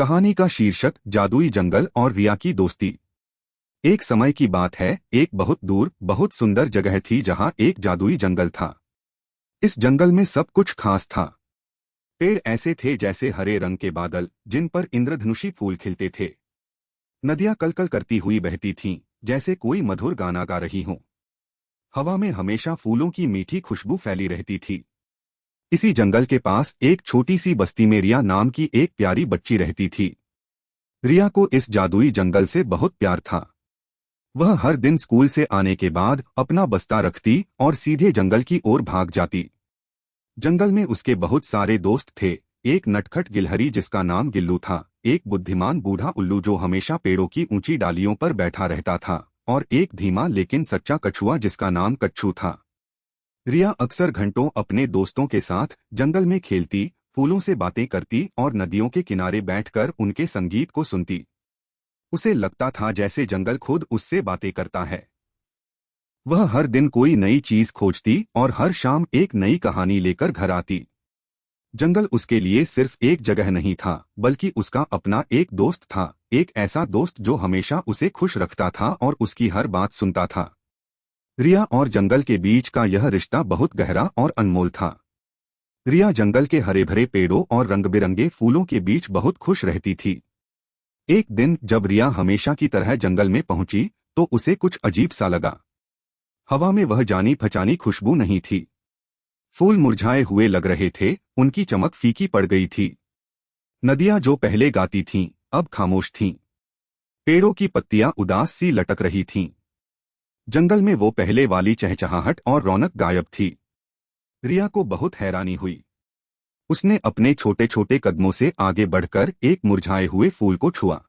कहानी का शीर्षक जादुई जंगल और रिया की दोस्ती। एक समय की बात है, एक बहुत दूर बहुत सुंदर जगह थी जहां एक जादुई जंगल था। इस जंगल में सब कुछ खास था। पेड़ ऐसे थे जैसे हरे रंग के बादल जिन पर इंद्रधनुषी फूल खिलते थे। नदियां कलकल करती हुई बहती थीं, जैसे कोई मधुर गाना गा रही हो। हवा में हमेशा फूलों की मीठी खुशबू फैली रहती थी। इसी जंगल के पास एक छोटी सी बस्ती में रिया नाम की एक प्यारी बच्ची रहती थी। रिया को इस जादुई जंगल से बहुत प्यार था। वह हर दिन स्कूल से आने के बाद अपना बस्ता रखती और सीधे जंगल की ओर भाग जाती। जंगल में उसके बहुत सारे दोस्त थे। एक नटखट गिलहरी जिसका नाम गिल्लू था, एक बुद्धिमान बूढ़ा उल्लू जो हमेशा पेड़ों की ऊंची डालियों पर बैठा रहता था, और एक धीमा लेकिन सच्चा कछुआ जिसका नाम कच्छू था। रिया अक्सर घंटों अपने दोस्तों के साथ जंगल में खेलती, फूलों से बातें करती और नदियों के किनारे बैठकर उनके संगीत को सुनती। उसे लगता था जैसे जंगल खुद उससे बातें करता है। वह हर दिन कोई नई चीज खोजती और हर शाम एक नई कहानी लेकर घर आती। जंगल उसके लिए सिर्फ एक जगह नहीं था, बल्कि उसका अपना एक दोस्त था। एक ऐसा दोस्त जो हमेशा उसे खुश रखता था और उसकी हर बात सुनता था। रिया और जंगल के बीच का यह रिश्ता बहुत गहरा और अनमोल था। रिया जंगल के हरे भरे पेड़ों और रंग-बिरंगे फूलों के बीच बहुत खुश रहती थी। एक दिन जब रिया हमेशा की तरह जंगल में पहुंची, तो उसे कुछ अजीब सा लगा। हवा में वह जानी पहचानी खुशबू नहीं थी। फूल मुरझाए हुए लग रहे थे, उनकी चमक फीकी पड़ गई थी। नदियां जो पहले गाती थीं, अब खामोश थीं। पेड़ों की पत्तियां उदास सी लटक रही थीं। जंगल में वो पहले वाली चहचहाहट और रौनक गायब थी। रिया को बहुत हैरानी हुई। उसने अपने छोटे छोटे कदमों से आगे बढ़कर एक मुरझाए हुए फूल को छुआ।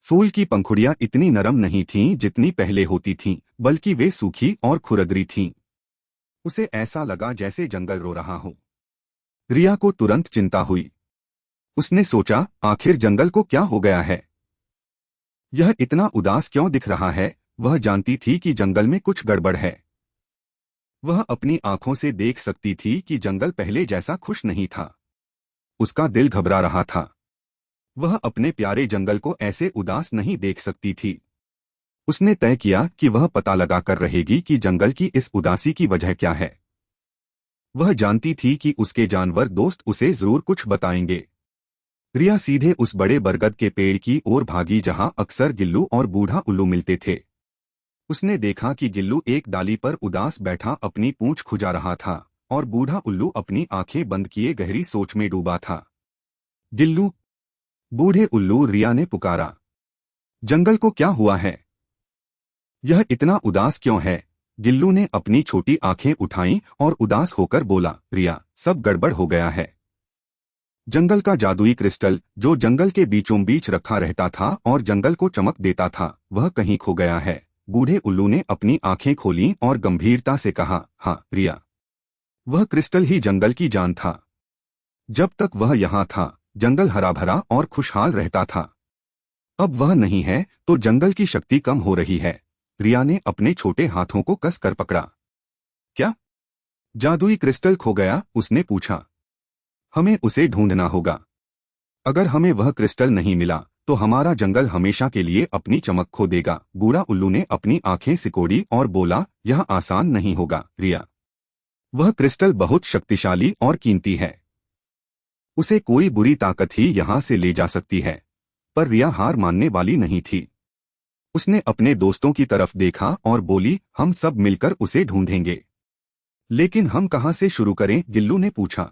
फूल की पंखुड़ियां इतनी नरम नहीं थीं जितनी पहले होती थीं, बल्कि वे सूखी और खुरदरी थीं। उसे ऐसा लगा जैसे जंगल रो रहा हो। रिया को तुरंत चिंता हुई। उसने सोचा, आखिर जंगल को क्या हो गया है? यह इतना उदास क्यों दिख रहा है? वह जानती थी कि जंगल में कुछ गड़बड़ है। वह अपनी आंखों से देख सकती थी कि जंगल पहले जैसा खुश नहीं था। उसका दिल घबरा रहा था। वह अपने प्यारे जंगल को ऐसे उदास नहीं देख सकती थी। उसने तय किया कि वह पता लगाकर रहेगी कि जंगल की इस उदासी की वजह क्या है। वह जानती थी कि उसके जानवर दोस्त उसे जरूर कुछ बताएंगे। रिया सीधे उस बड़े बरगद के पेड़ की ओर भागी जहां अक्सर गिल्लू और बूढ़ा उल्लू मिलते थे। उसने देखा कि गिल्लू एक डाली पर उदास बैठा अपनी पूंछ खुजा रहा था, और बूढ़ा उल्लू अपनी आंखें बंद किए गहरी सोच में डूबा था। गिल्लू, बूढ़े उल्लू, रिया ने पुकारा। जंगल को क्या हुआ है? यह इतना उदास क्यों है? गिल्लू ने अपनी छोटी आंखें उठाईं और उदास होकर बोला, रिया, सब गड़बड़ हो गया है। जंगल का जादुई क्रिस्टल जो जंगल के बीचों बीच रखा रहता था और जंगल को चमक देता था, वह कहीं खो गया है। बूढ़े उल्लू ने अपनी आंखें खोलीं और गंभीरता से कहा, हाँ रिया, वह क्रिस्टल ही जंगल की जान था। जब तक वह यहाँ था, जंगल हरा भरा और खुशहाल रहता था। अब वह नहीं है तो जंगल की शक्ति कम हो रही है। रिया ने अपने छोटे हाथों को कसकर पकड़ा। क्या? जादुई क्रिस्टल खो गया? उसने पूछा। हमें उसे ढूंढना होगा। अगर हमें वह क्रिस्टल नहीं मिला तो हमारा जंगल हमेशा के लिए अपनी चमक खो देगा। बूढ़ा उल्लू ने अपनी आंखें सिकोड़ी और बोला, यह आसान नहीं होगा रिया। वह क्रिस्टल बहुत शक्तिशाली और कीमती है। उसे कोई बुरी ताकत ही यहां से ले जा सकती है। पर रिया हार मानने वाली नहीं थी। उसने अपने दोस्तों की तरफ देखा और बोली, हम सब मिलकर उसे ढूंढेंगे। लेकिन हम कहां से शुरू करें? गिल्लू ने पूछा।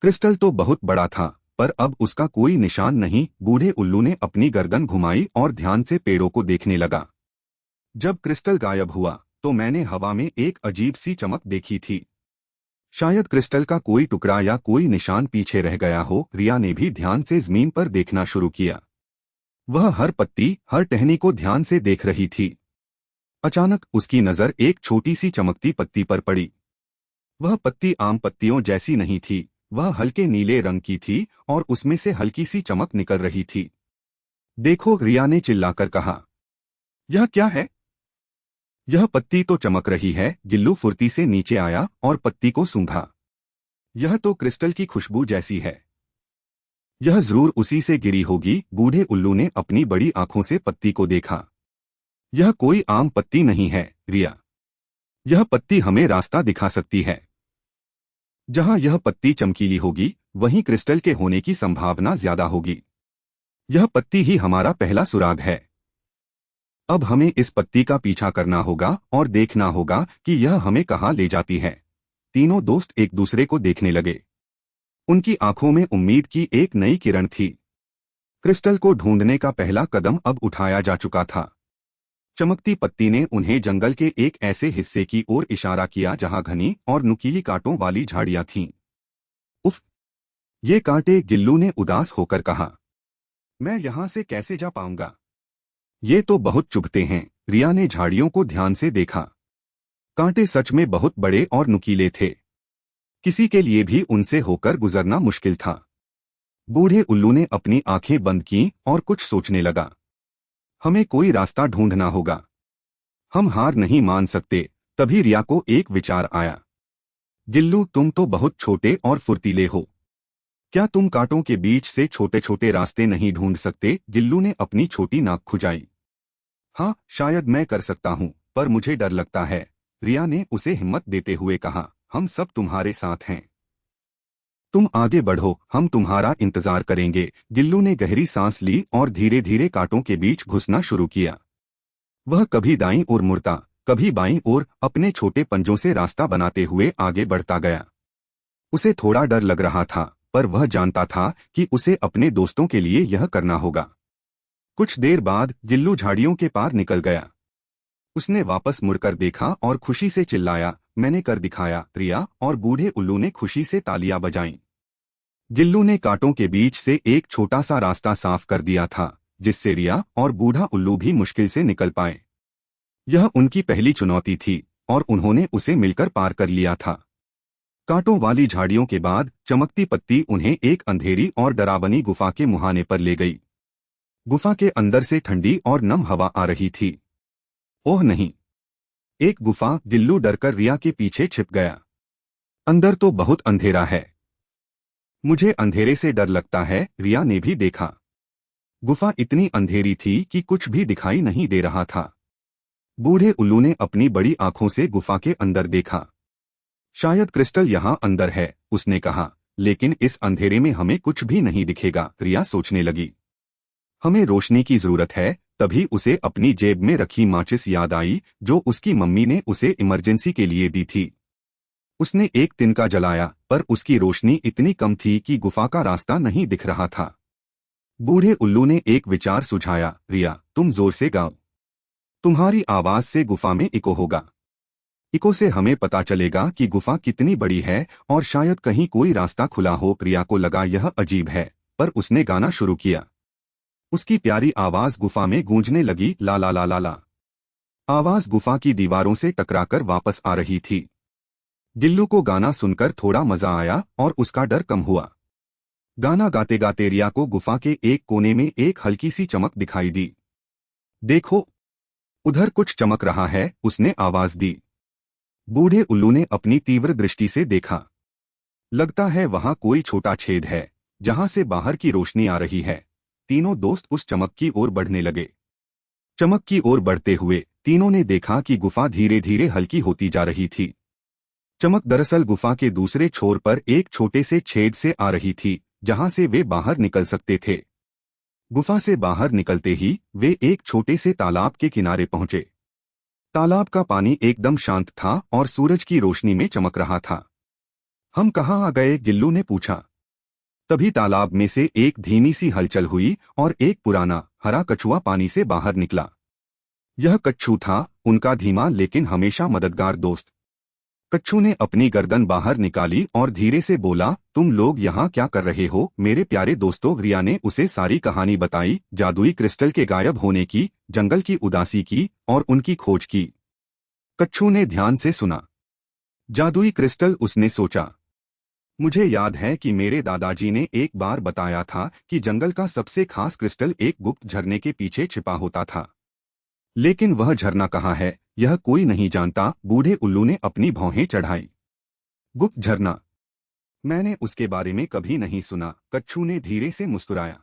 क्रिस्टल तो बहुत बड़ा था, पर अब उसका कोई निशान नहीं। बूढ़े उल्लू ने अपनी गर्दन घुमाई और ध्यान से पेड़ों को देखने लगा। जब क्रिस्टल गायब हुआ तो मैंने हवा में एक अजीब सी चमक देखी थी। शायद क्रिस्टल का कोई टुकड़ा या कोई निशान पीछे रह गया हो। रिया ने भी ध्यान से जमीन पर देखना शुरू किया। वह हर पत्ती, हर टहनी को ध्यान से देख रही थी। अचानक उसकी नजर एक छोटी सी चमकती पत्ती पर पड़ी। वह पत्ती आम पत्तियों जैसी नहीं थी, वह हल्के नीले रंग की थी और उसमें से हल्की सी चमक निकल रही थी। देखो, रिया ने चिल्लाकर कहा। यह क्या है? यह पत्ती तो चमक रही है। गिल्लू फुर्ती से नीचे आया और पत्ती को सूंघा। यह तो क्रिस्टल की खुशबू जैसी है। यह जरूर उसी से गिरी होगी। बूढ़े उल्लू ने अपनी बड़ी आंखों से पत्ती को देखा। यह कोई आम पत्ती नहीं है रिया। यह पत्ती हमें रास्ता दिखा सकती है। जहां यह पत्ती चमकीली होगी वहीं क्रिस्टल के होने की संभावना ज्यादा होगी। यह पत्ती ही हमारा पहला सुराग है। अब हमें इस पत्ती का पीछा करना होगा और देखना होगा कि यह हमें कहाँ ले जाती है। तीनों दोस्त एक दूसरे को देखने लगे। उनकी आंखों में उम्मीद की एक नई किरण थी। क्रिस्टल को ढूंढने का पहला कदम अब उठाया जा चुका था। चमकती पत्ती ने उन्हें जंगल के एक ऐसे हिस्से की ओर इशारा किया जहां घनी और नुकीली कांटों वाली झाड़ियां थीं। उफ! ये कांटे, गिल्लू ने उदास होकर कहा। मैं यहां से कैसे जा पाऊंगा? ये तो बहुत चुभते हैं। रिया ने झाड़ियों को ध्यान से देखा। कांटे सच में बहुत बड़े और नुकीले थे। किसी के लिए भी उनसे होकर गुजरना मुश्किल था। बूढ़े उल्लू ने अपनी आंखें बंद कीं और कुछ सोचने लगा। हमें कोई रास्ता ढूंढना होगा। हम हार नहीं मान सकते। तभी रिया को एक विचार आया। गिल्लू, तुम तो बहुत छोटे और फुर्तीले हो। क्या तुम कांटों के बीच से छोटे छोटे रास्ते नहीं ढूंढ सकते? गिल्लू ने अपनी छोटी नाक खुजाई। हाँ, शायद मैं कर सकता हूँ, पर मुझे डर लगता है। रिया ने उसे हिम्मत देते हुए कहा। हम सब तुम्हारे साथ हैं। तुम आगे बढ़ो, हम तुम्हारा इंतजार करेंगे। गिल्लू ने गहरी सांस ली और धीरे धीरे कांटों के बीच घुसना शुरू किया। वह कभी दाईं ओर मुड़ता, कभी बाईं ओर, अपने छोटे पंजों से रास्ता बनाते हुए आगे बढ़ता गया। उसे थोड़ा डर लग रहा था, पर वह जानता था कि उसे अपने दोस्तों के लिए यह करना होगा। कुछ देर बाद गिल्लू झाड़ियों के पार निकल गया। उसने वापस मुड़कर देखा और खुशी से चिल्लाया, मैंने कर दिखाया। रिया और बूढ़े उल्लू ने खुशी से तालियां बजाईं। गिल्लू ने कांटों के बीच से एक छोटा सा रास्ता साफ कर दिया था, जिससे रिया और बूढ़ा उल्लू भी मुश्किल से निकल पाए। यह उनकी पहली चुनौती थी और उन्होंने उसे मिलकर पार कर लिया था। कांटों वाली झाड़ियों के बाद चमकती पत्ती उन्हें एक अंधेरी और डरावनी गुफा के मुहाने पर ले गई। गुफा के अंदर से ठंडी और नम हवा आ रही थी। ओह नहीं! एक गुफा! गिल्लू डरकर रिया के पीछे छिप गया। अंदर तो बहुत अंधेरा है। मुझे अंधेरे से डर लगता है। रिया ने भी देखा। गुफा इतनी अंधेरी थी कि कुछ भी दिखाई नहीं दे रहा था। बूढ़े उल्लू ने अपनी बड़ी आंखों से गुफा के अंदर देखा। शायद क्रिस्टल यहाँ अंदर है, उसने कहा, लेकिन इस अंधेरे में हमें कुछ भी नहीं दिखेगा। रिया सोचने लगी। हमें रोशनी की जरूरत है। तभी उसे अपनी जेब में रखी माचिस याद आई, जो उसकी मम्मी ने उसे इमरजेंसी के लिए दी थी। उसने एक तिनका जलाया, पर उसकी रोशनी इतनी कम थी कि गुफा का रास्ता नहीं दिख रहा था। बूढ़े उल्लू ने एक विचार सुझाया, रिया, तुम जोर से गाओ। तुम्हारी आवाज से गुफा में इको होगा। इको से हमें पता चलेगा कि गुफा कितनी बड़ी है और शायद कहीं कोई रास्ता खुला हो। रिया को लगा यह अजीब है, पर उसने गाना शुरू किया। उसकी प्यारी आवाज गुफा में गूंजने लगी, ला ला ला ला ला। आवाज गुफा की दीवारों से टकराकर वापस आ रही थी। गिल्लू को गाना सुनकर थोड़ा मजा आया और उसका डर कम हुआ। गाना गाते गाते रिया को गुफा के एक कोने में एक हल्की सी चमक दिखाई दी। देखो, उधर कुछ चमक रहा है, उसने आवाज दी। बूढ़े उल्लू ने अपनी तीव्र दृष्टि से देखा। लगता है वहां कोई छोटा छेद है, जहां से बाहर की रोशनी आ रही है। तीनों दोस्त उस चमक की ओर बढ़ने लगे। चमक की ओर बढ़ते हुए तीनों ने देखा कि गुफा धीरे धीरे हल्की होती जा रही थी। चमक दरअसल गुफा के दूसरे छोर पर एक छोटे से छेद से आ रही थी, जहां से वे बाहर निकल सकते थे। गुफा से बाहर निकलते ही वे एक छोटे से तालाब के किनारे पहुंचे। तालाब का पानी एकदम शांत था और सूरज की रोशनी में चमक रहा था। हम कहाँ आ गए? गिल्लू ने पूछा। तभी तालाब में से एक धीमी सी हलचल हुई और एक पुराना हरा कछुआ पानी से बाहर निकला। यह कच्छू था, उनका धीमा लेकिन हमेशा मददगार दोस्त। कच्छू ने अपनी गर्दन बाहर निकाली और धीरे से बोला, तुम लोग यहाँ क्या कर रहे हो मेरे प्यारे दोस्तों? रिया ने उसे सारी कहानी बताई, जादुई क्रिस्टल के गायब होने की, जंगल की उदासी की और उनकी खोज की। कच्छू ने ध्यान से सुना। जादुई क्रिस्टल, उसने सोचा। मुझे याद है कि मेरे दादाजी ने एक बार बताया था कि जंगल का सबसे खास क्रिस्टल एक गुप्त झरने के पीछे छिपा होता था। लेकिन वह झरना कहाँ है, यह कोई नहीं जानता। बूढ़े उल्लू ने अपनी भौहें चढ़ाई। गुप्त झरना? मैंने उसके बारे में कभी नहीं सुना। कच्छू ने धीरे से मुस्कुराया।